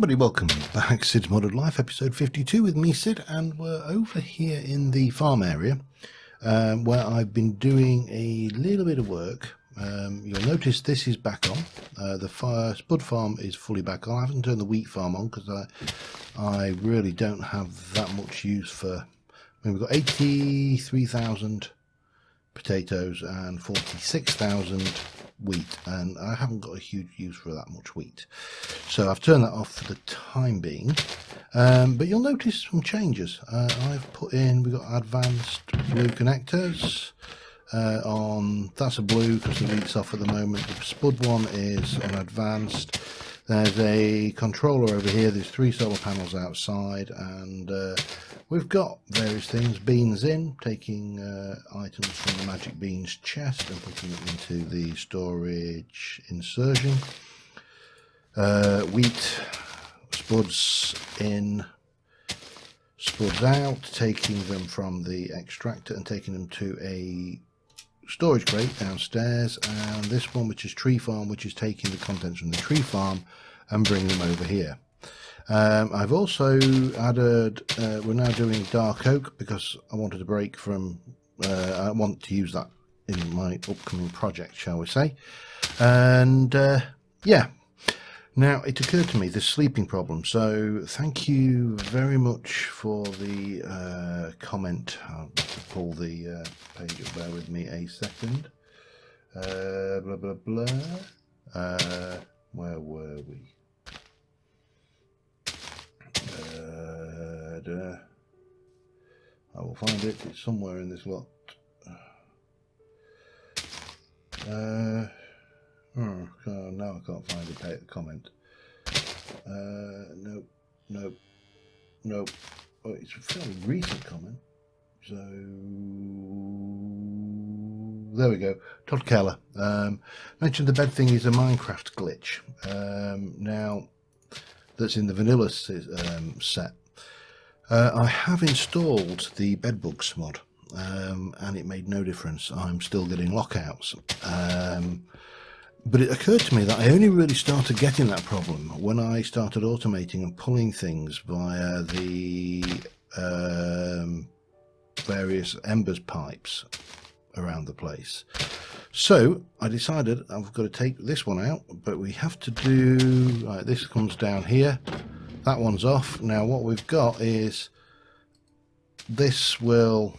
everybody, welcome back. Sid's Modded Life, episode 52 with me, Sid, and we're over here in the farm area where I've been doing a little bit of work. You'll notice this is back on. The spud farm is fully back on. I haven't turned the wheat farm on because I really don't have that much use for... we've got 83,000 potatoes and 46,000 wheat, and I haven't got a huge use for that much wheat, so I've turned that off for the time being. But you'll notice some changes. I've put in, we've got advanced blue connectors on, that's a blue because the wheat's off at the moment. The spud one is on advanced. There's a controller over here, there's 3 solar panels outside, and we've got various things. Beans in, taking items from the magic beans chest and putting it into the storage insertion. Wheat, spuds in, spuds out, taking them from the extractor and taking them to a storage crate downstairs, and this one, which is tree farm, which is taking the contents from the tree farm and bringing them over here. I've also added, we're now doing dark oak because I wanted a break from, I want to use that in my upcoming project, shall we say. And yeah, now it occurred to me, this sleeping problem. So thank you very much for the comment. I'll have to pull the page up, bear with me a second. Blah, blah, blah. Where were we? I will find it. It's somewhere in this lot. Now I can't find the comment. Nope. Oh, it's a fairly recent comment. So there we go. Todd Keller mentioned the bed thing is a Minecraft glitch. Now that's in the vanilla set. I have installed the bedbugs mod, and it made no difference. I'm still getting lockouts. But it occurred to me that I only really started getting that problem when I started automating and pulling things via the various embers pipes around the place. So I decided I've got to take this one out, but we have to do, right, this comes down here, that one's off. Now what we've got is, this will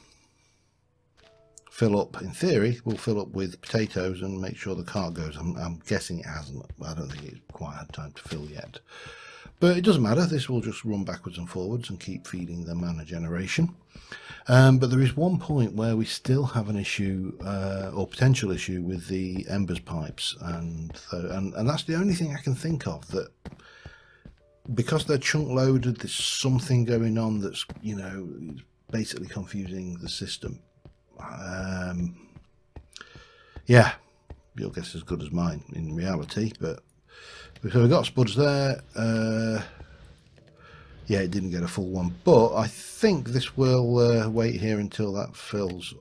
fill up, in theory, will fill up with potatoes and make sure the cart goes. I'm guessing it hasn't. I don't think it's quite had time to fill yet. But it doesn't matter, this will just run backwards and forwards and keep feeding the mana generation. But there is one point where we still have an issue, or potential issue, with the embers pipes, and that's the only thing I can think of, that because they're chunk loaded, there's something going on that's, you know, basically confusing the system. Yeah, your guess is as good as mine in reality. But so we've got spuds there. Yeah, it didn't get a full one, but I think this will wait here until that fills,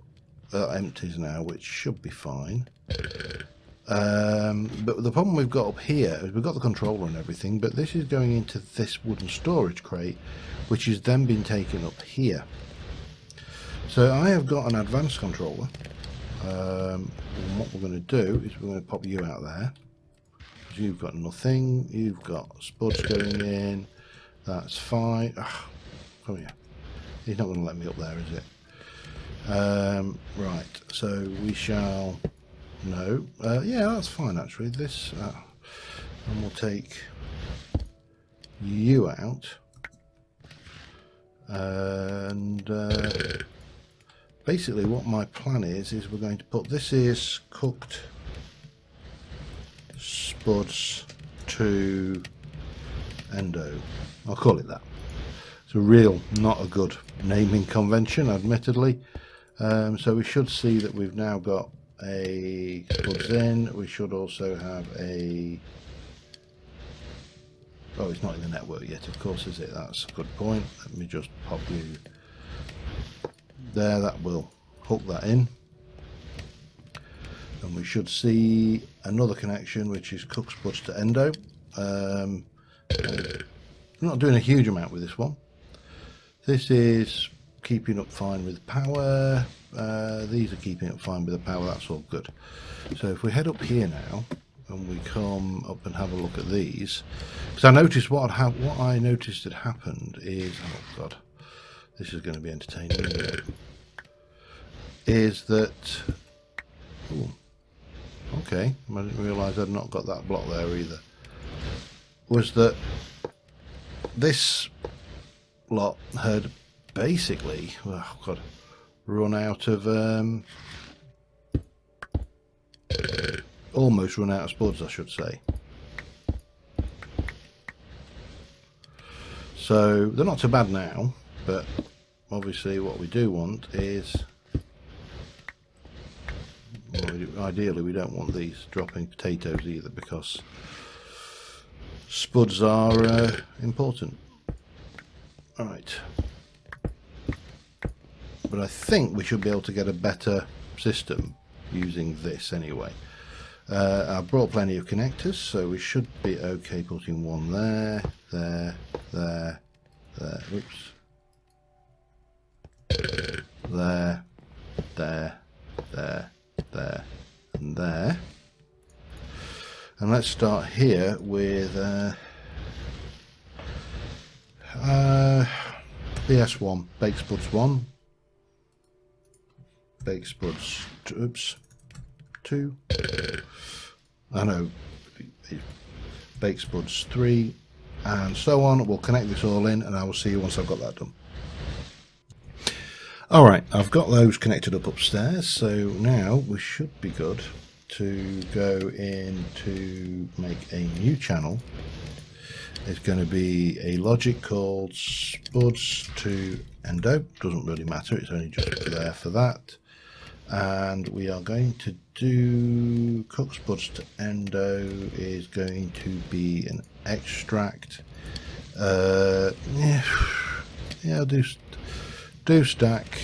empties now, which should be fine. But the problem we've got up here is we've got the controller and everything, but this is going into this wooden storage crate, which has then been taken up here. So I have got an advanced controller. And what we're going to do is we're going to pop you out there. You've got nothing. You've got spuds going in. That's fine. Oh, come here. He's not going to let me up there, is it? Right. So we shall. No. Yeah, that's fine actually. This. And we'll take you out. And basically what my plan is we're going to put, this is cooked spuds to endo. I'll call it that. It's a real, not a good naming convention, admittedly. So we should see that we've now got a spuds in. We should also have a... oh, it's not in the network yet, of course, is it? That's a good point. Let me just pop you there. That will hook that in. And we should see another connection, which is cook spuds to endo. not doing a huge amount with this one. This is keeping up fine with power. These are keeping up fine with the power. That's all good. So if we head up here now and we come up and have a look at these, because I noticed what I noticed had happened is, oh god, this is going to be entertaining, isn't it? Is that, ooh, okay, I didn't realise I'd not got that block there either. Was that this lot had basically, oh god, run out of almost run out of spuds, I should say. So they're not too bad now, but obviously what we do want is, well, ideally we don't want these dropping potatoes either, because spuds are important. Alright, but I think we should be able to get a better system using this anyway. I've brought plenty of connectors, so we should be okay putting one there, there, oops, there, and there. And let's start here with BS1, Bake Spuds 1, Bake Spuds, oops, 2, I know, Bake Spuds 3, and so on. We'll connect this all in and I will see you once I've got that done. Alright, I've got those connected up upstairs, so now we should be good to go in to make a new channel. It's going to be a logic called Spuds to Endo, doesn't really matter, it's only just there for that. And we are going to do cook spuds to endo is going to be an extract. Yeah, I'll do stack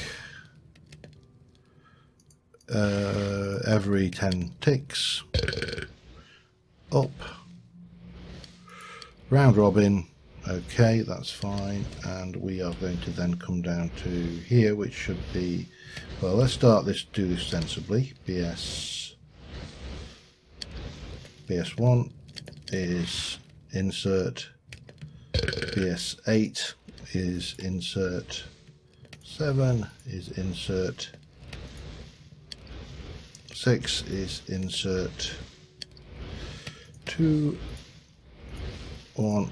every 10 ticks up, round robin. Okay, that's fine, and we are going to then come down to here, which should be, well, let's start this, do this sensibly. BS1 is insert, BS8 is insert, 7 is insert, 6 is insert, 2, 1,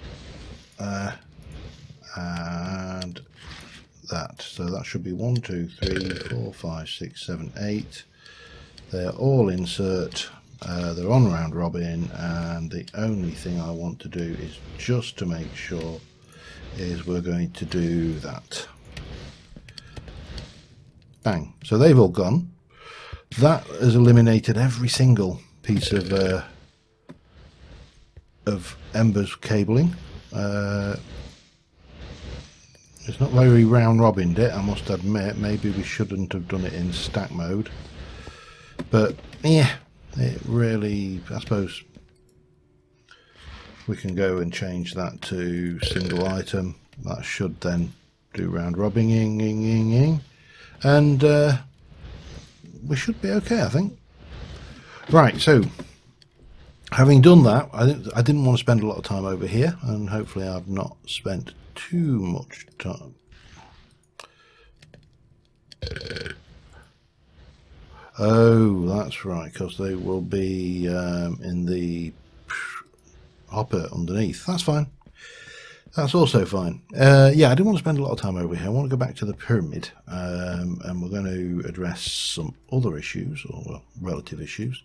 and that. So that should be 1, 2, 3, 4, 5, 6, 7, 8. They're all insert. They're on round robin, and the only thing I want to do is just to make sure is we're going to do that. Bang. So they've all gone. That has eliminated every single piece of Ember's cabling. It's not very round robined it, I must admit. Maybe we shouldn't have done it in stack mode, but yeah, it really, I suppose we can go and change that to single item. That should then do round robbing, and we should be okay, I think. Right, so having done that, I didn't want to spend a lot of time over here, and hopefully I've not spent too much time. Oh, that's right, because they will be in the hopper underneath. That's fine. That's also fine. Yeah, I didn't want to spend a lot of time over here. I want to go back to the pyramid, and we're going to address some other issues, or well, relative issues.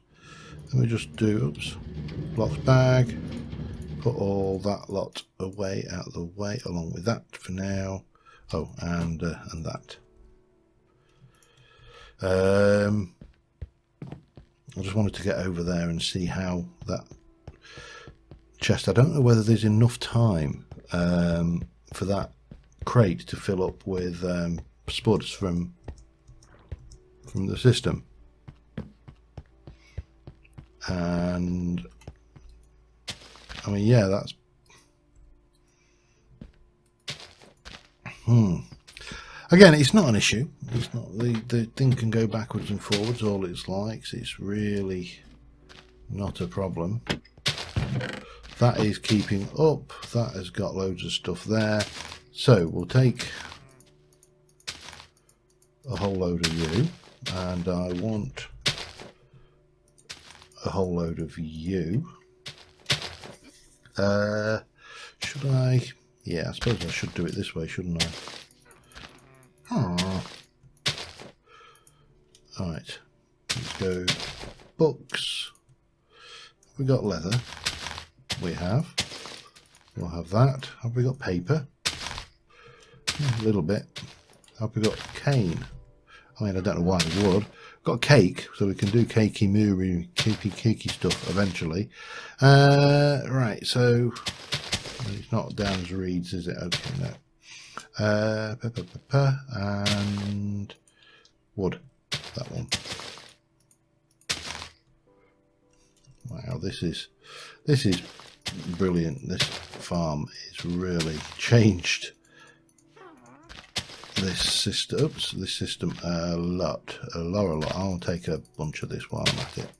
Let me just do, oops, blocks bag, put all that lot away, out of the way, along with that for now. Oh, and that. I just wanted to get over there and see how that chest, I don't know whether there's enough time for that crate to fill up with spuds from the system. And I mean, yeah, Again, it's not an issue. It's not the thing can go backwards and forwards all it likes. It's really not a problem. That is keeping up. That has got loads of stuff there. So we'll take a whole load of you, and I want a whole load of you. Should I? Yeah, I suppose I should do it this way, shouldn't I? Alright, let's go books. Have we got leather? We have. We'll have that. Have we got paper? A little bit. Have we got cane? I mean, I don't know why we would. Got cake, so we can do cakey stuff eventually. Right, so it's not down as reeds, is it? Okay, no. And wood, that one. Wow, this is brilliant. This farm is really changed this system a lot. I'll take a bunch of this while I'm at it.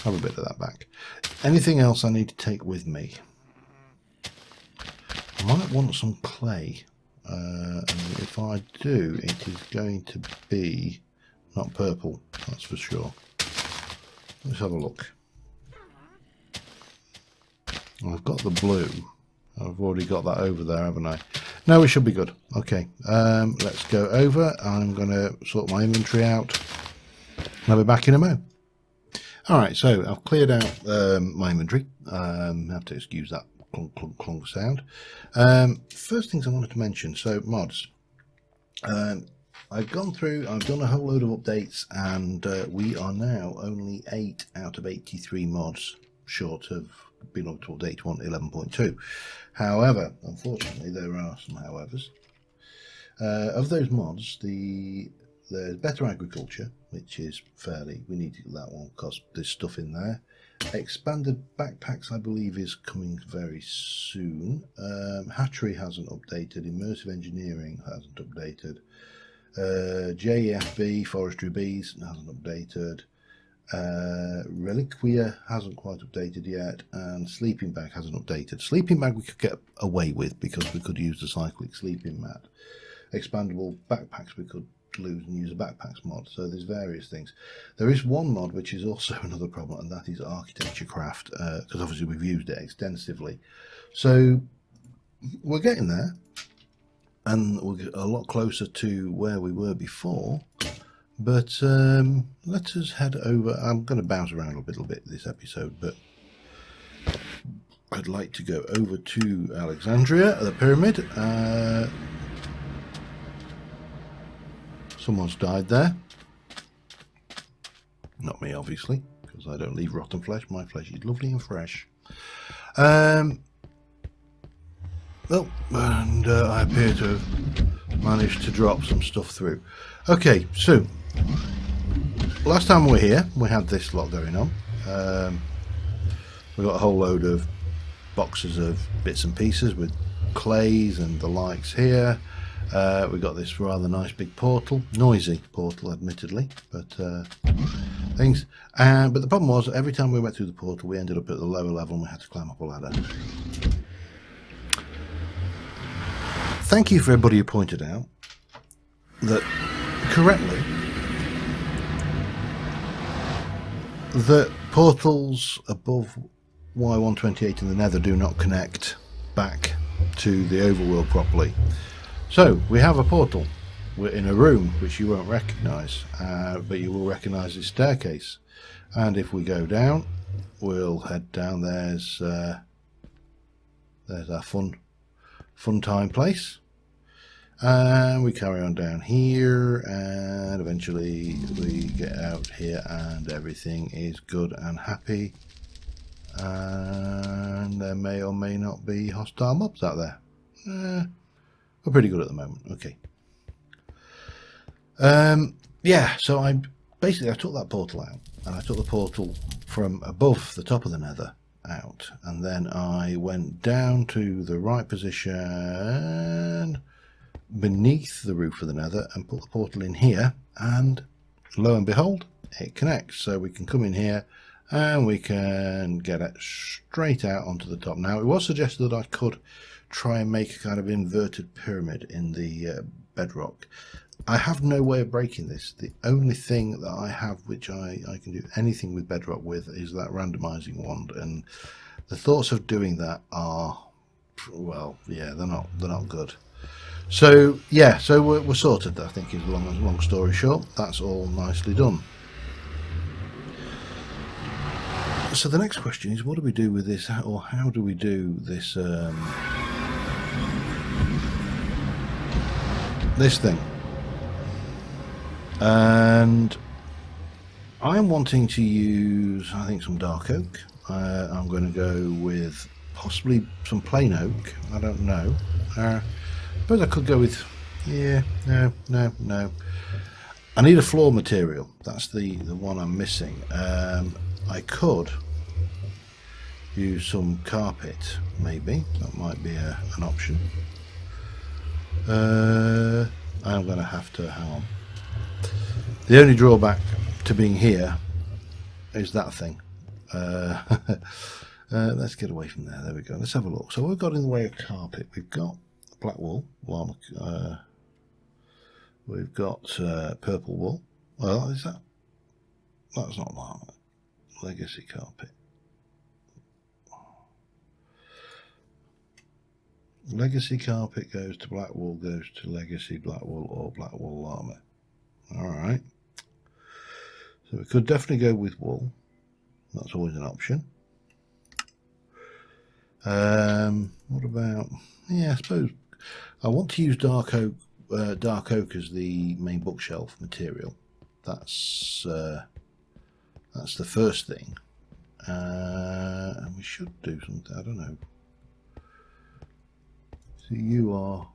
Have a bit of that back. Anything else I need to take with me? I might want some clay, and if I do, it is going to be not purple, that's for sure. Let's have a look. I've got the blue. I've already got that over there, haven't I? No, we should be good. Okay, let's go over. I'm going to sort my inventory out, and I'll be back in a mo. Alright, so I've cleared out my inventory. I have to excuse that clunk, clunk, clunk sound. First things I wanted to mention, so mods. I've gone through, I've done a whole load of updates, and we are now only 8 out of 83 mods short of being up to update 11.2. However, unfortunately, there are some howevers. Of those mods, there's better agriculture, which is fairly, we need that one because there's stuff in there. Expanded backpacks, I believe, is coming very soon. Hatchery hasn't updated. Immersive engineering hasn't updated. JFB, forestry bees, hasn't updated. Reliquia hasn't quite updated yet, and sleeping bag hasn't updated. Sleeping bag we could get away with because we could use the cyclic sleeping mat. Expandable backpacks we could lose and use a backpacks mod. So there's various things. There is one mod which is also another problem, and that is architecture craft, because obviously we've used it extensively. So we're getting there, and we're a lot closer to where we were before. But let us head over. I'm going to bounce around a little bit this episode, but I'd like to go over to Alexandria, the pyramid. Someone's died there. Not me, obviously, because I don't leave rotten flesh. My flesh is lovely and fresh. Well, and I appear to have managed to drop some stuff through. Okay, so last time we were here, we had this lot going on. We got a whole load of boxes of bits and pieces with clays and the likes here. We got this rather nice big portal, noisy portal admittedly, but things. But the problem was, every time we went through the portal, we ended up at the lower level and we had to climb up a ladder. Thank you for everybody who pointed out that correctly that portals above Y128 in the Nether do not connect back to the overworld properly. So we have a portal. We're in a room which you won't recognise, but you will recognise this staircase. And if we go down, we'll head down. There's our fun time place. And we carry on down here, and eventually we get out here, and everything is good and happy. And there may or may not be hostile mobs out there. We're pretty good at the moment. Okay. Yeah, so I took that portal out, and I took the portal from above the top of the Nether out, and then I went down to the right position beneath the roof of the nether and put the portal in here, and lo and behold, it connects. So we can come in here and we can get it straight out onto the top. Now, it was suggested that I could try and make a kind of inverted pyramid in the bedrock. I have no way of breaking this. The only thing that I have which I can do anything with bedrock with is that randomizing wand, and the thoughts of doing that are, well, yeah, they're not good. So yeah, so we're sorted. I think is long story short. That's all nicely done. So the next question is, what do we do with this, or how do we do this this thing? And I'm wanting to use, I think, some dark oak. I'm going to go with possibly some plain oak. I don't know. Suppose I could go with, yeah, no. I need a floor material. That's the one I'm missing. I could use some carpet, maybe. That might be an option. I'm going to have to, hang on. The only drawback to being here is that thing. Let's get away from there. There we go. Let's have a look. So what we've got in the way of carpet, we've got black wool, we've got purple wool. Well, is that? That's not llama. Legacy carpet. Legacy carpet goes to black wool, goes to legacy black wool, or black wool llama. Alright. So we could definitely go with wool. That's always an option. What about, yeah, I suppose I want to use dark oak as the main bookshelf material. That's the first thing. And we should do something, I don't know. So you are,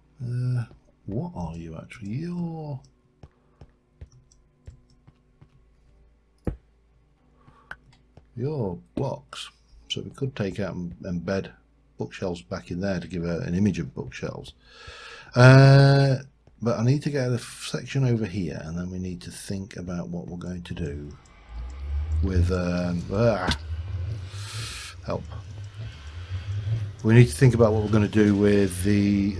what are you actually? Your blocks. So we could take out and embed bookshelves back in there to give an image of bookshelves. But I need to get a section over here, and then we need to think about what we're going to do with help. We need to think about what we're going to do with the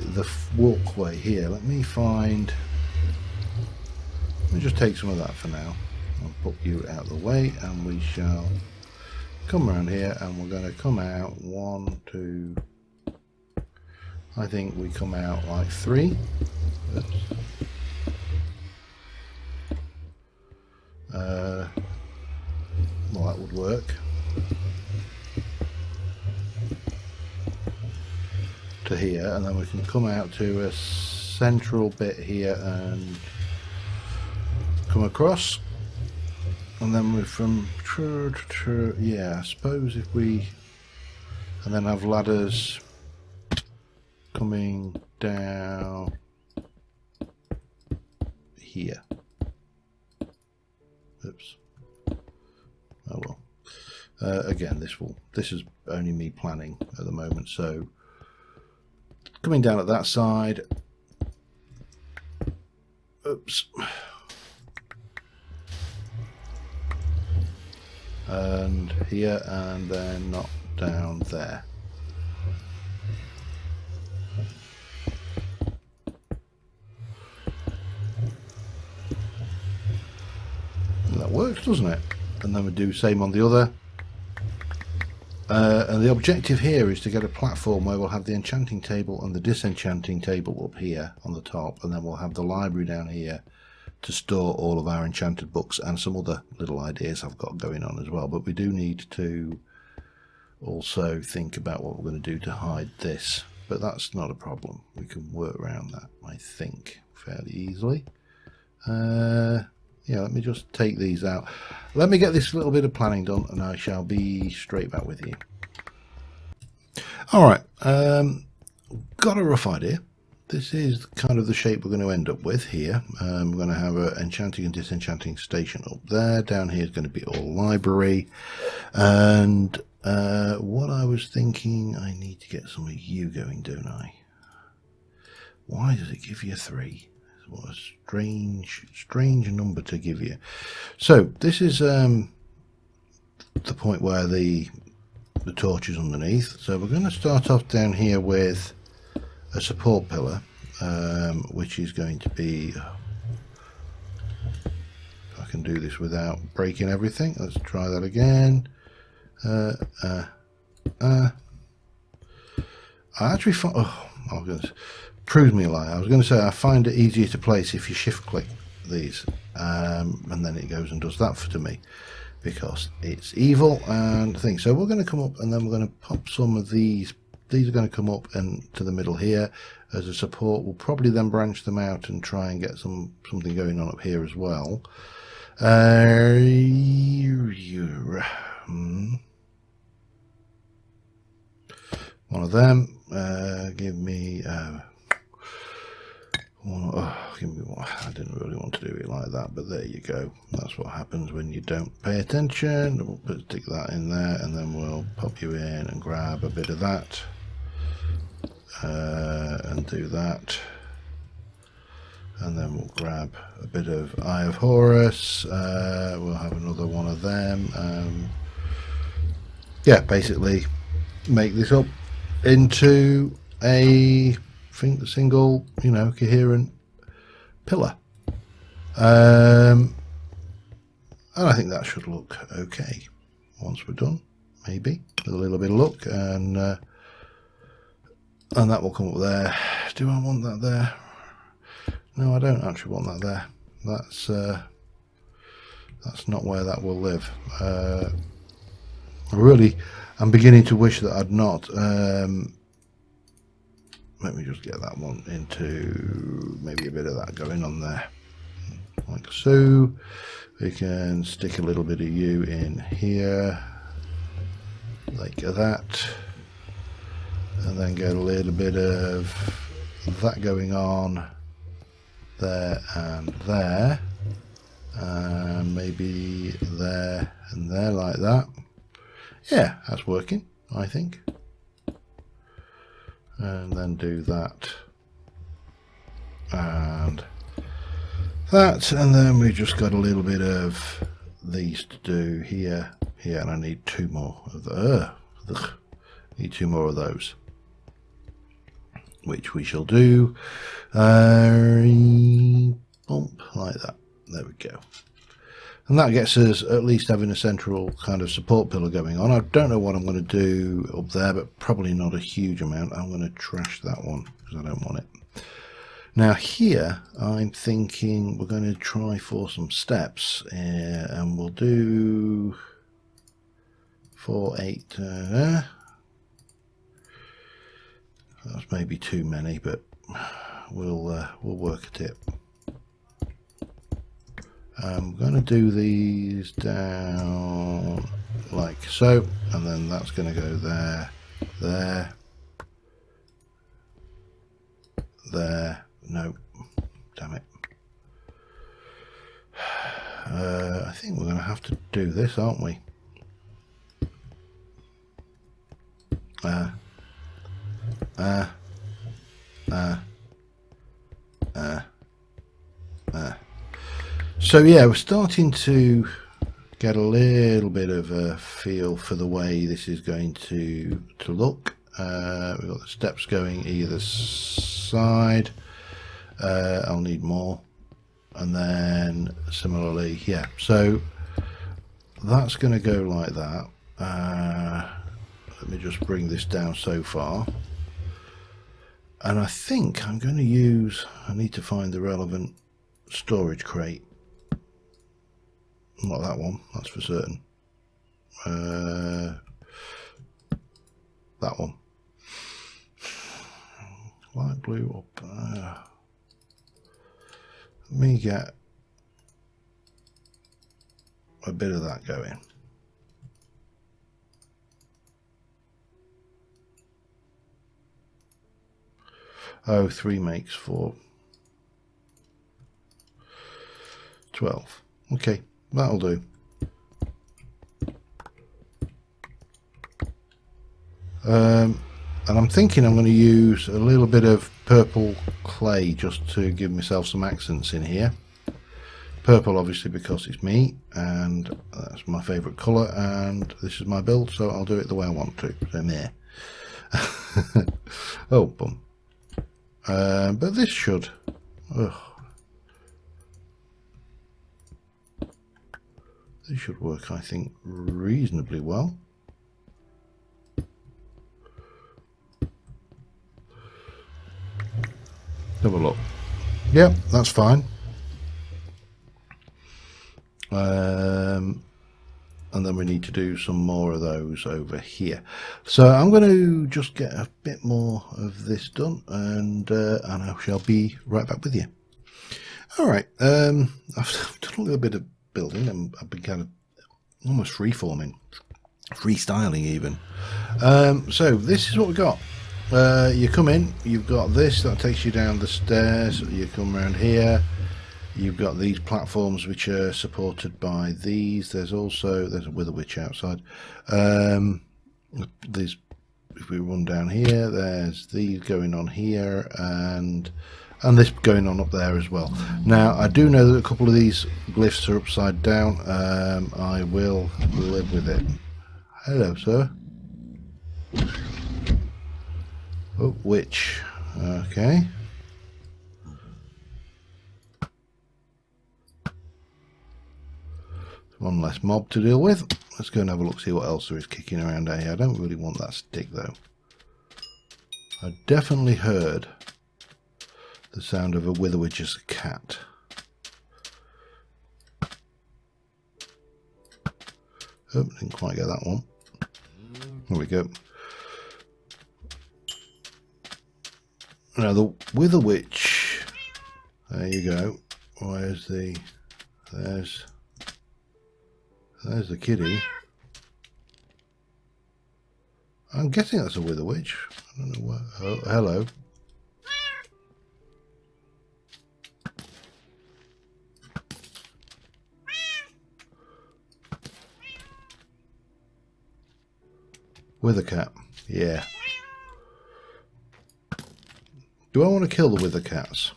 walkway here. Let me just take some of that for now. I'll put you out of the way, and we shall come around here, and we're going to come out 1, 2. I think we come out like 3. Oops. Well, that would work. To here, and then we can come out to a central bit here and come across, and then we're from yeah, I suppose if we, and then have ladders coming down here. Oops. Oh well. Again, this is only me planning at the moment, so coming down at that side. Oops. And here, and then not down there. And that works, doesn't it? And then we do the same on the other. And the objective here is to get a platform where we'll have the enchanting table and the disenchanting table up here on the top, and then we'll have the library down here to store all of our enchanted books and some other little ideas I've got going on as well. But we do need to also think about what we're going to do to hide this, but that's not a problem. We can work around that, I think, fairly easily. Yeah, let me just take these out. Let me get this little bit of planning done, and I shall be straight back with you. Alright, got a rough idea. This is kind of the shape we're going to end up with here. We're going to have an enchanting and disenchanting station up there. Down here is going to be all library. And what I was thinking, I need to get some of you going, don't I? Why does it give you 3? What a strange number to give you. So this is the point where the torch is underneath. So we're going to start off down here with a support pillar, which is going to be, if I can do this without breaking everything, let's try that again. I actually find, oh goodness, proves me a lie. I was going to say I find it easier to place if you shift click these, and then it goes and does that to me, because it's evil and things. So we're going to come up and then we're going to pop some of these. These are going to come up and to the middle here as a support. We'll probably then branch them out and try and get something going on up here as well. One of them. Give me give me one. I didn't really want to do it like that, but there you go. That's what happens when you don't pay attention. We'll stick that in there, and then we'll pop you in and grab a bit of that, and do that, and then we'll grab a bit of Eye of Horus. We'll have another one of them. Yeah, basically make this up into a single, coherent pillar, and I think that should look okay once we're done. Maybe with a little bit of luck, and that will come up there. Do I want that there? No, I don't actually want that there. That's not where that will live. I'm beginning to wish that I'd not. Let me just get that one into maybe a bit of that going on there, like so. We can stick a little bit of you in here, like that, and then get a little bit of that going on there and there, and maybe there and there, like that. Yeah, that's working, I think. And then do that and that, and then we just got a little bit of these to do here, and I need 2 more of need 2 more of those, which we shall do. Bump like that. There we go. And that gets us at least having a central kind of support pillar going on. I don't know what I'm going to do up there, but probably not a huge amount. I'm going to trash that one because I don't want it. Now here, I'm thinking we're going to try for some steps, and we'll do 4, 8. That's maybe too many, but we'll work at it. I'm going to do these down like so, and then that's going to go there, there, there. No, damn it. I think we're going to have to do this, aren't we? So yeah, we're starting to get a little bit of a feel for the way this is going to look. We've got the steps going either side. I'll need more, and then similarly, yeah. So that's going to go like that. Let me just bring this down so far, and I think I'm going to use. I need to find the relevant storage crate. Not that one, that's for certain. That one. Light blue up. Let me get a bit of that going. Oh, 3 makes 4. 12. Okay, that'll do. And I'm thinking I'm going to use a little bit of purple clay just to give myself some accents in here. Purple obviously because it's me and that's my favourite colour and this is my build, so I'll do it the way I want to. So there. Oh, bum. But this should... Ugh. This should work, I think, reasonably well. Have a look. Yep, that's fine. And then we need to do some more of those over here. So I'm going to just get a bit more of this done, and I shall be right back with you. All right, I've done a little bit of building, and I've been kind of almost freeforming, freestyling even. So this is what we got. You come in, you've got this that takes you down the stairs. You come around here. You've got these platforms which are supported by these. There's a wither witch outside. There's, if we run down here, there's these going on here, and this going on up there as well. Now I do know that a couple of these glyphs are upside down. I will live with it. Hello, sir. Oh, witch. Okay. One less mob to deal with. Let's go and have a look, see what else there is kicking around out here. I don't really want that stick though. I definitely heard the sound of a wither witch's cat. Oh, didn't quite get that one. There we go. Now the wither witch. There you go. Where's the... There's the kitty. I'm guessing that's a wither witch. I don't know what. Oh, hello. Wither cat. Yeah. Do I want to kill the wither cats?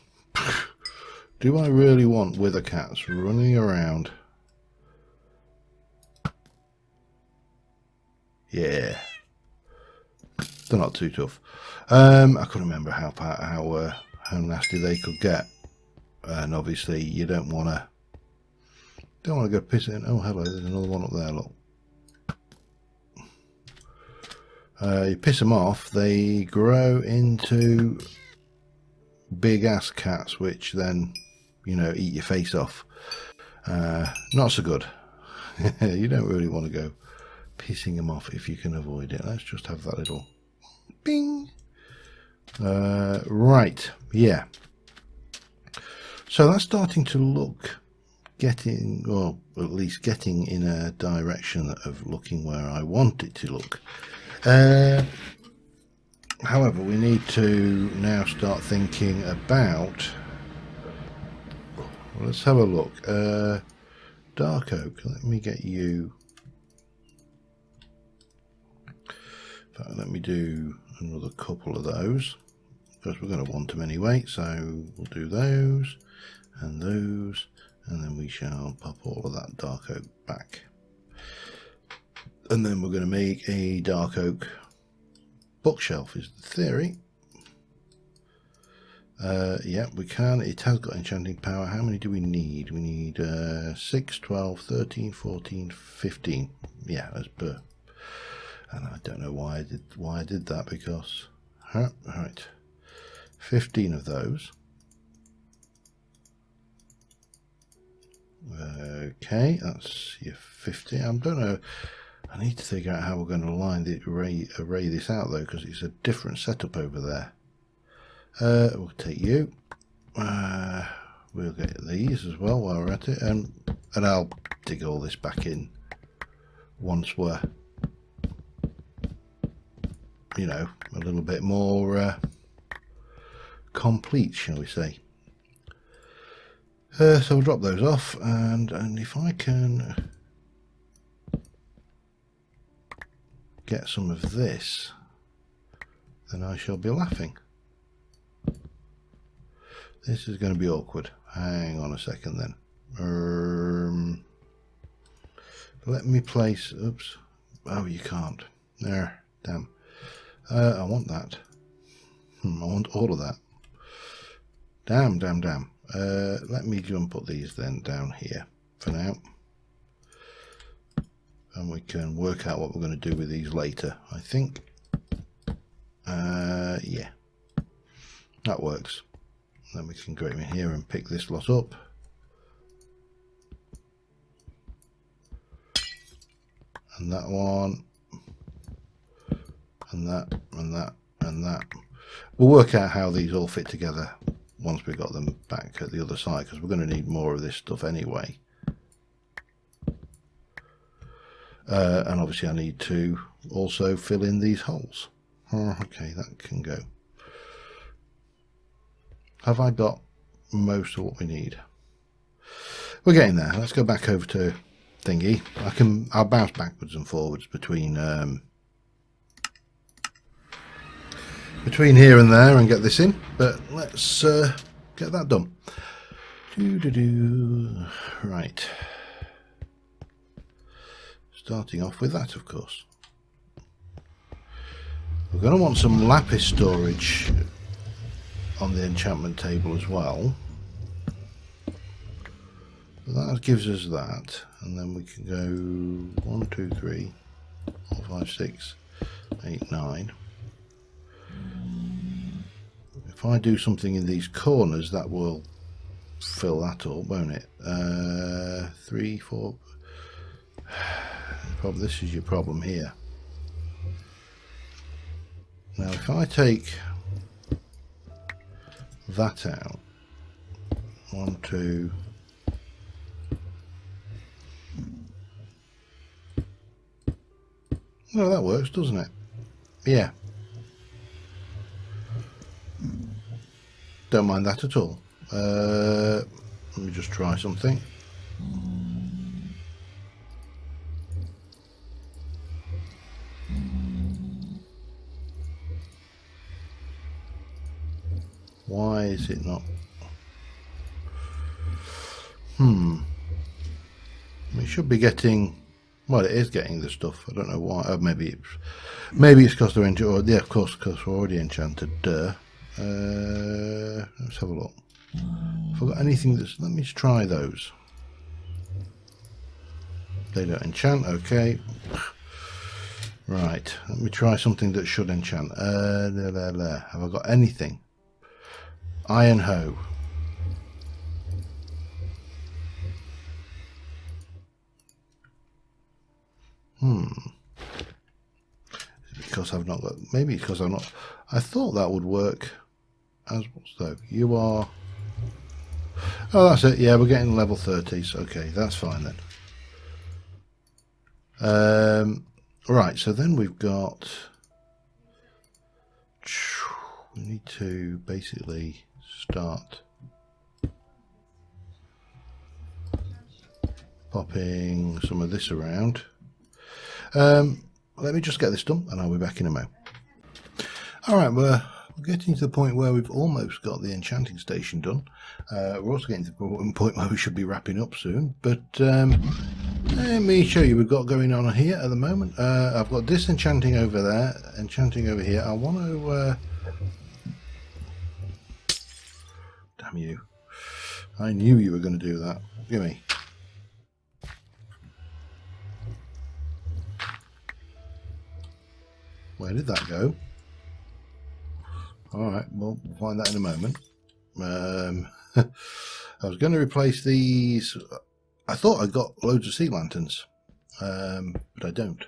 Do I really want wither cats running around? Yeah, they're not too tough. I couldn't remember how nasty they could get, and obviously you don't want to go pissing. Oh, hello, there's another one up there. Look, you piss them off, they grow into big ass cats, which then eat your face off. Not so good. You don't really want to go pissing them off if you can avoid it. Let's just have that little bing. Right, yeah. So that's starting to look or at least getting in a direction of looking where I want it to look. However, we need to now start thinking about... Well, let's have a look. Dark oak, let me get you... Let me do another couple of those because we're going to want them anyway, so we'll do those, and then we shall pop all of that dark oak back, and then we're going to make a dark oak bookshelf is the theory. Yeah, we can. It has got enchanting power. How many do we need? We need 6, 12, 13, 14, 15. Yeah, as per. And I don't know why I did that, because right, 15 of those. Okay, that's your 50. I don't know. I need to figure out how we're going to line the array this out though, because it's a different setup over there. We'll take you. We'll get these as well while we're at it, and I'll dig all this back in once we're a little bit more complete, shall we say. So we'll drop those off, and if I can get some of this then I shall be laughing. This is going to be awkward. Hang on a second then. Let me place... Oops. Oh, you can't. There. Damn. I want that. I want all of that. Damn. Let me go and put these then down here for now. And we can work out what we're going to do with these later, I think. Yeah. That works. Then we can go in here and pick this lot up. And that one. And that, and that, and that. We'll work out how these all fit together once we've got them back at the other side, because we're going to need more of this stuff anyway. And obviously I need to also fill in these holes. Okay, that can go. Have I got most of what we need? We're getting there. Let's go back over to thingy. I'll bounce backwards and forwards between here and there and get this in, but let's get that done. Right. Starting off with that, of course. We're going to want some lapis storage on the enchantment table as well. That gives us that, and then we can go 1, 2, 3, 4, 5, 6, 8, 9. If I do something in these corners, that will fill that up, won't it? 3, 4. Probably this is your problem here. Now, if I take that out, 1, 2. No, that works, doesn't it? Yeah. Don't mind that at all. Let me just try something. Why is it not? It should be getting. Well, it is getting the stuff. I don't know why. Oh, maybe it's because they're enchanted. Yeah, of course, because we're already enchanted. Let's have a look. If I've got anything that's. Let me just try those. They don't enchant. Okay. Right. Let me try something that should enchant. Have I got anything? Iron hoe. Because I've not got. Maybe because I'm not. I thought that would work. As what's though? You are. Oh, that's it. Yeah, we're getting level 30s. Okay, that's fine then. Right. So then we've got. We need to basically start popping some of this around. Let me just get this done and I'll be back in a moment. Alright, we're getting to the point where we've almost got the enchanting station done. We're also getting to the point where we should be wrapping up soon, but let me show you what we've got going on here at the moment. I've got disenchanting over there, enchanting over here. I want to damn you. I knew you were going to do that. Give me. Where did that go? Alright, well, we'll find that in a moment. I was going to replace these. I thought I got loads of sea lanterns, but I don't.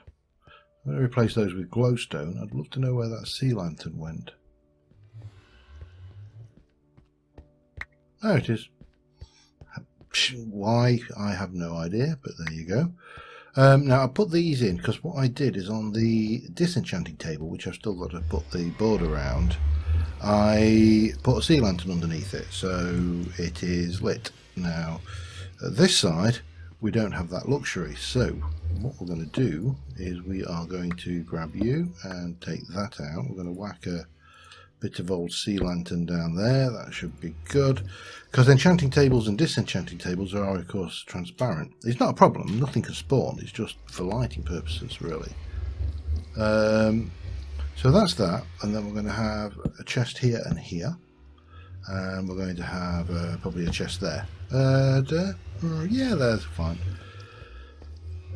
I'm going to replace those with glowstone. I'd love to know where that sea lantern went. There it is. Why? I have no idea, but there you go. Now I put these in because what I did is on the disenchanting table, which I've still got to put the board around, I put a sea lantern underneath it, so it is lit. Now at this side we don't have that luxury, so what we're going to do is we are going to grab you and take that out. We're going to whack a Bit of old sea lantern down there. That should be good. Because enchanting tables and disenchanting tables are, of course, transparent. It's not a problem. Nothing can spawn. It's just for lighting purposes, really. So that's that. And then we're going to have a chest here and here. And we're going to have probably a chest there. Yeah, that's fine.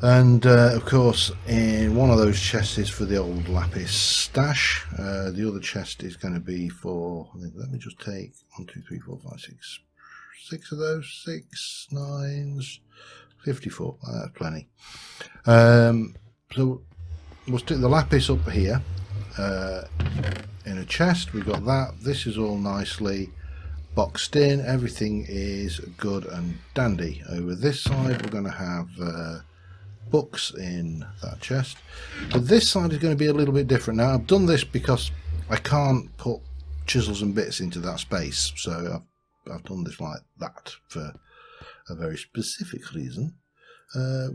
And of course, in one of those chests is for the old lapis stash. The other chest is going to be for. Let me just take 1, 2, 3, 4, 5, 6 of those. 6 9s, 54. That's plenty. So we'll stick the lapis up here in a chest. We've got that. This is all nicely boxed in. Everything is good and dandy. Over this side, we're going to have books in that chest, but this side is going to be a little bit different. Now I've done this because I can't put chisels and bits into that space, so I've done this like that for a very specific reason.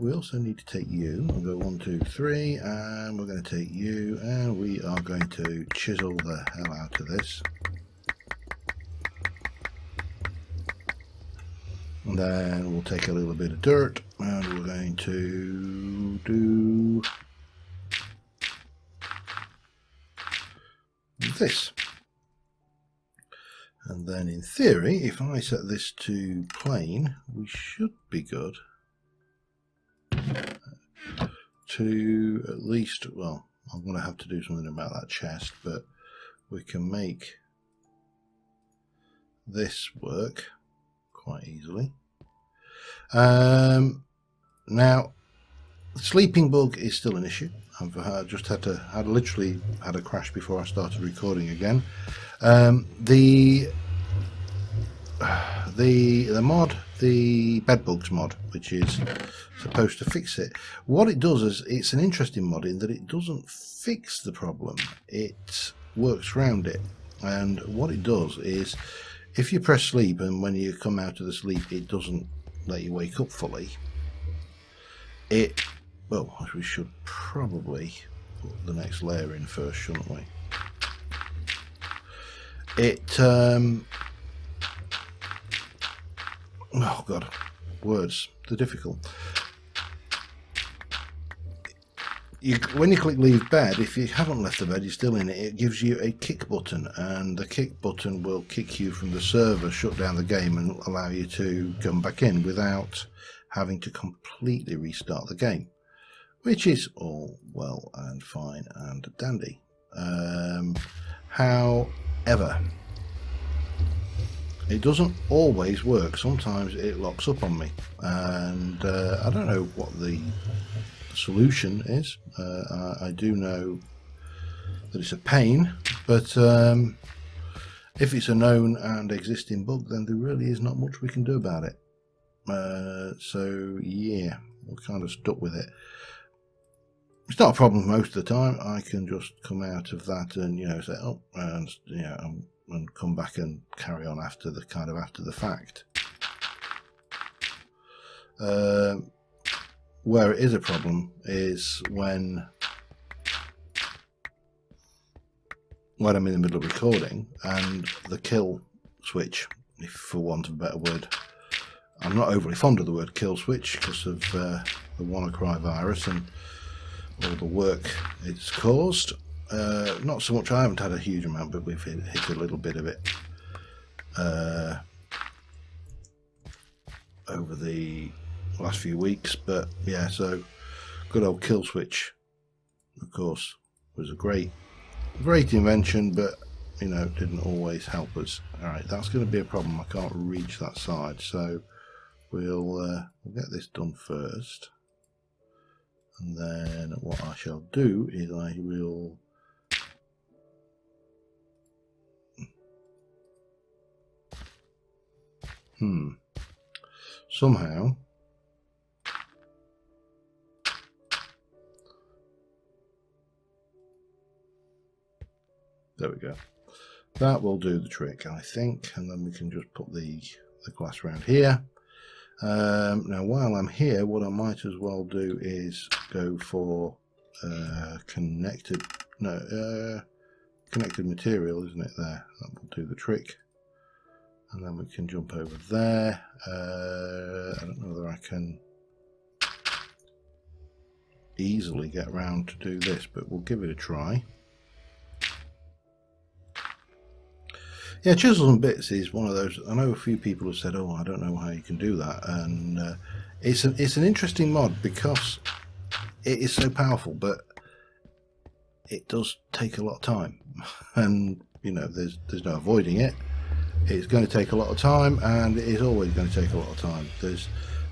We also need to take you. We'll go 1, 2, 3, and we're going to take you, and we are going to chisel the hell out of this. And then we'll take a little bit of dirt and we're going to do this. And then in theory, if I set this to plain, we should be good to at least, well, I'm going to have to do something about that chest, but we can make this work quite easily. Now, the sleeping bug is still an issue. I've just literally had a crash before I started recording again. The mod, the bedbugs mod, which is supposed to fix it. What it does is, it's an interesting mod in that it doesn't fix the problem. It works around it. And what it does is, if you press sleep and when you come out of the sleep it doesn't let you wake up fully, well, we should probably put the next layer in first, shouldn't we? Oh god, words, they're difficult. When you click leave bed, if you haven't left the bed, you're still in it, it gives you a kick button, and the kick button will kick you from the server, shut down the game, and allow you to come back in without having to completely restart the game, which is all well and fine and dandy. However, it doesn't always work. Sometimes it locks up on me, and I don't know what the solution is. I do know that it's a pain, but if it's a known and existing bug, then there really is not much we can do about it. So yeah, we're kind of stuck with it. It's not a problem most of the time. I can just come out of that and, you know, say, oh, and, you know, and come back and carry on after the fact. Where it is a problem is when I'm in the middle of recording and the kill switch, if for want of a better word, I'm not overly fond of the word kill switch because of the WannaCry virus and all the work it's caused. Not so much, I haven't had a huge amount, but we've hit a little bit of it over the last few weeks. But yeah, so good old kill switch, of course, was a great invention, but you know, didn't always help us. Alright, that's going to be a problem. I can't reach that side, so we'll get this done first, and then what I shall do is I will somehow there we go. That will do the trick, I think, and then we can just put the glass around here. Now, while I'm here, what I might as well do is go for connected. No, connected material, isn't it? There, that will do the trick. And then we can jump over there. I don't know whether I can easily get around to do this, but we'll give it a try. Yeah, chisels and bits is one of those. I know a few people have said, "Oh, I don't know how you can do that," and it's an interesting mod because it is so powerful, but it does take a lot of time, and you know, there's no avoiding it. It's going to take a lot of time, and it is always going to take a lot of time.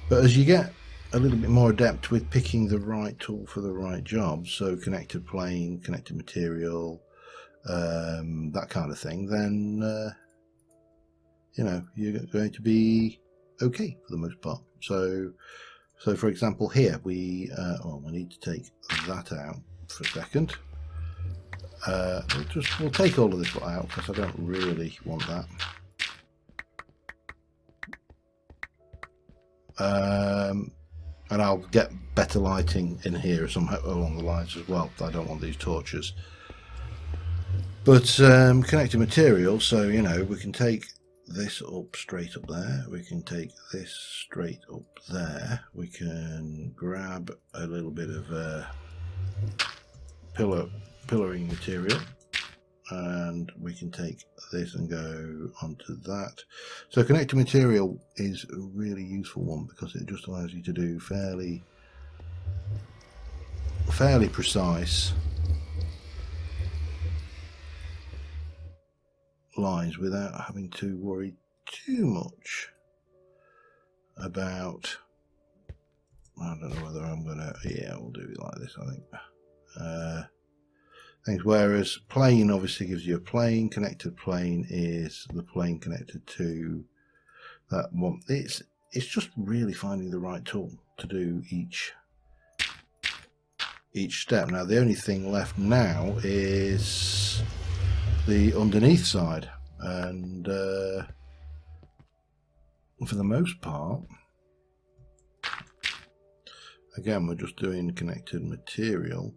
But as you get a little bit more adept with picking the right tool for the right job, so connected plane, connected material, that kind of thing, then you know, you're going to be okay for the most part. So for example, here we need to take that out for a second. We'll take all of this out because I don't really want that. And I'll get better lighting in here somehow along the lines as well. I don't want these torches. But connected material, so you know, we can take this up straight up there. We can take this straight up there. We can grab a little bit of pillaring material, and we can take this and go onto that. So connected material is a really useful one because it just allows you to do fairly precise lines without having to worry too much about, I don't know whether I'm gonna, yeah, we'll do it like this, I think. Things, whereas plane obviously gives you a plane, connected plane is the plane connected to that one. It's just really finding the right tool to do each step. Now the only thing left now is the underneath side, and for the most part, again, we're just doing connected material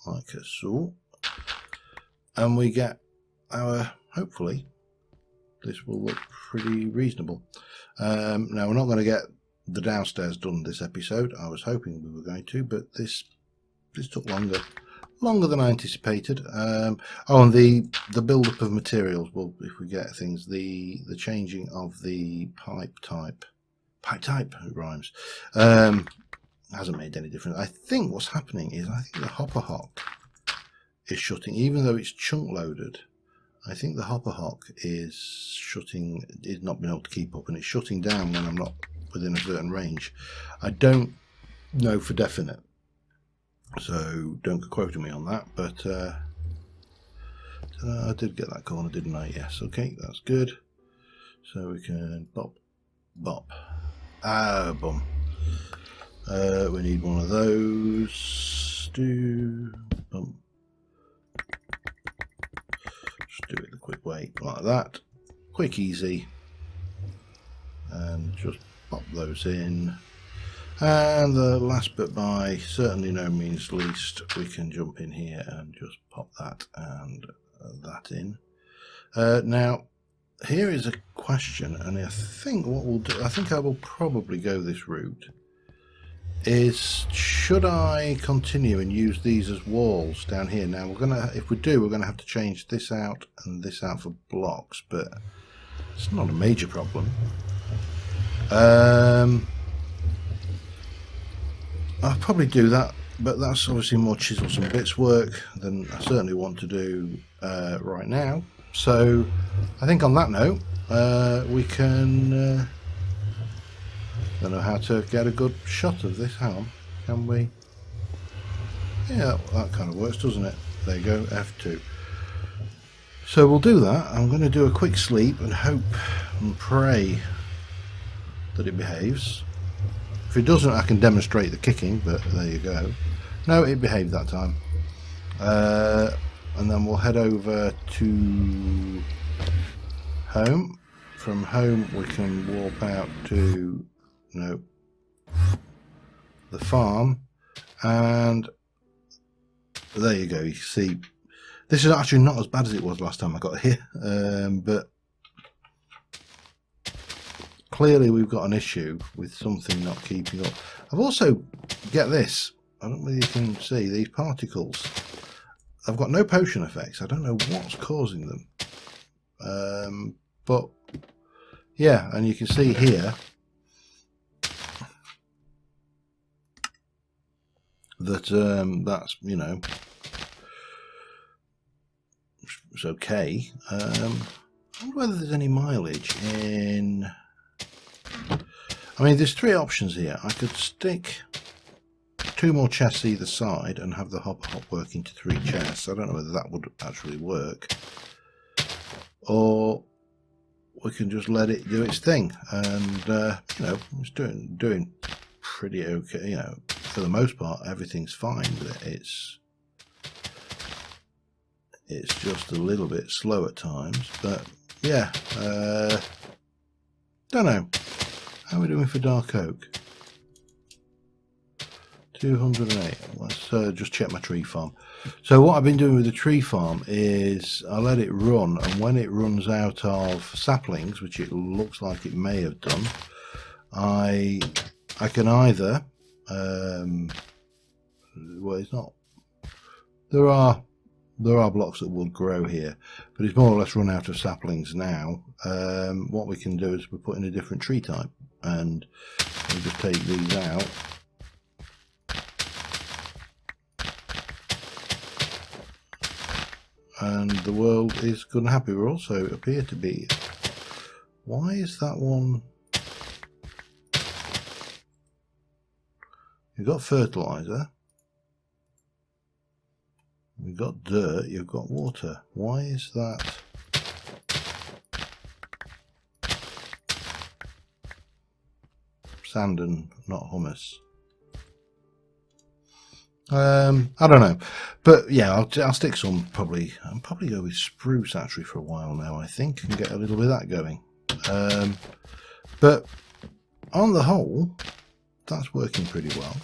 like so, and we get our, hopefully this will look pretty reasonable. Now we're not going to get the downstairs done this episode. I was hoping we were going to, but this took longer than I anticipated. Oh, and the build-up of materials. Well, if we get things, the changing of the pipe type, it rhymes, hasn't made any difference. I think what's happening is I think the hopper hock is shutting, even though it's chunk loaded. I think the hopper hock is shutting, is not being able to keep up, and it's shutting down when I'm not within a certain range. I don't know for definite, so don't quote me on that, but I did get that corner, didn't I? Yes, okay, that's good. So we can bop, bum. We need one of those. Bum. Just do it the quick way, like that. Quick, easy. And just pop those in. And the last but by certainly no means least, we can jump in here and just pop that and that in. Now, here is a question, and I think what we'll do, I think I will probably go this route, is should I continue and use these as walls down here? Now we're gonna, if we do, we're gonna have to change this out and this out for blocks, but it's not a major problem. I'll probably do that, but that's obviously more chisels and bits work than I certainly want to do right now. So I think on that note, we can don't know how to get a good shot of this. Hang on, can we? Yeah, that kind of works, doesn't it? There you go, F2. So we'll do that. I'm going to do a quick sleep and hope and pray that it behaves. If it doesn't, I can demonstrate the kicking, but there you go. No, it behaved that time. And then we'll head over to home. From home we can warp out to the farm, and there you go. You can see this is actually not as bad as it was last time I got here, but clearly we've got an issue with something not keeping up. I've also, get this, I don't know whether you can see these particles. I've got no potion effects. I don't know what's causing them, but yeah, and you can see here that that's, you know, it's okay. I wonder whether there's any mileage in. I mean, there's three options here. I could stick 2 more chests either side and have the hop work into 3 chests. I don't know whether that would actually work, or we can just let it do its thing. And you know, it's doing pretty okay. You know, for the most part, everything's fine with it. It's just a little bit slow at times, but yeah. Don't know. How are we doing for dark oak? 208. Let's just check my tree farm. So what I've been doing with the tree farm is I let it run, and when it runs out of saplings, which it looks like it may have done, I can either well, it's not, there are blocks that will grow here, but it's more or less run out of saplings now. What we can do is we put in a different tree type, and we just take these out. And the world is good and happy. We also appear to be. Why is that one? You've got fertilizer. You've got dirt. You've got water. Why is that? Sand and not humus. I don't know, but yeah, I'll stick some. I'll probably go with spruce actually for a while now, I think, and get a little bit of that going. But on the whole, that's working pretty well.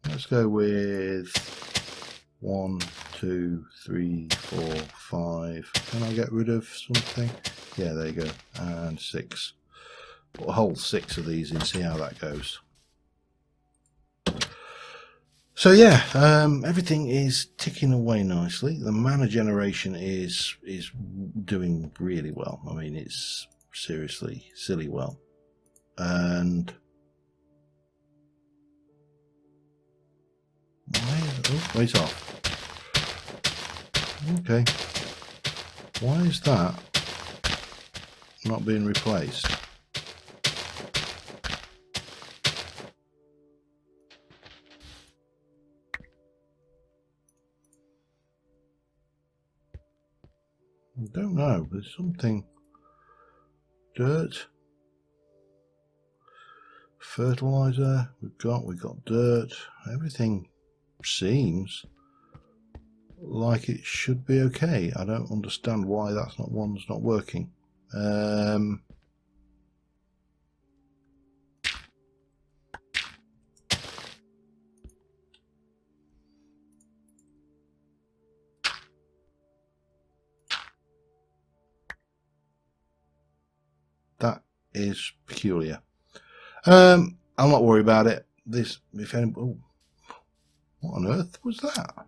Let's go with 1, 2, 3, 4, 5. Can I get rid of something? Yeah, there you go. And 6. Put a whole 6 of these in, see how that goes. So yeah, everything is ticking away nicely. The mana generation is doing really well. I mean, it's seriously silly well. And wait off. Okay, why is that not being replaced? I don't know. There's something. Dirt, fertilizer. We've got dirt. Everything seems like it should be okay. I don't understand why that's not one's not working. That is peculiar. I'll not worry about it. This, if any, oh, what on earth was that?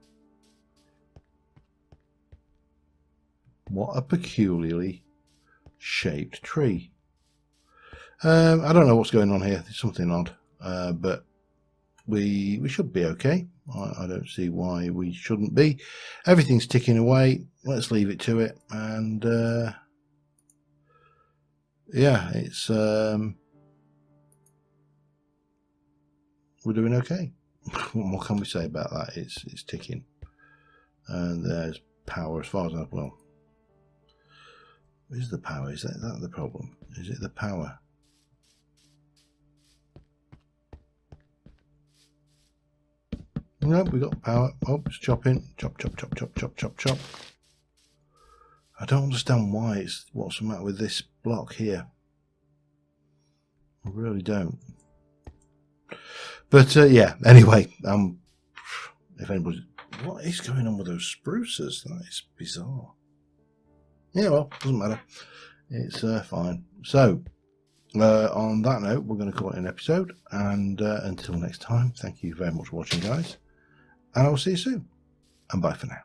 What a peculiarly shaped tree. I don't know what's going on here. There's something odd, but we should be okay. I don't see why we shouldn't be. Everything's ticking away. Let's leave it to it, and yeah, it's we're doing okay. What more can we say about that? It's ticking, and there's power as far as I well. Is the power? Is that the problem? Is it the power? Nope, we got power. Oh, it's chopping. Chop, chop, chop, chop, chop, chop, chop. I don't understand why what's the matter with this block here. I really don't. But yeah, anyway, if anybody's, what is going on with those spruces? That is bizarre. Yeah, well, doesn't matter. It's fine. So, on that note, we're going to call it an episode. And until next time, thank you very much for watching, guys. And I will see you soon. And bye for now.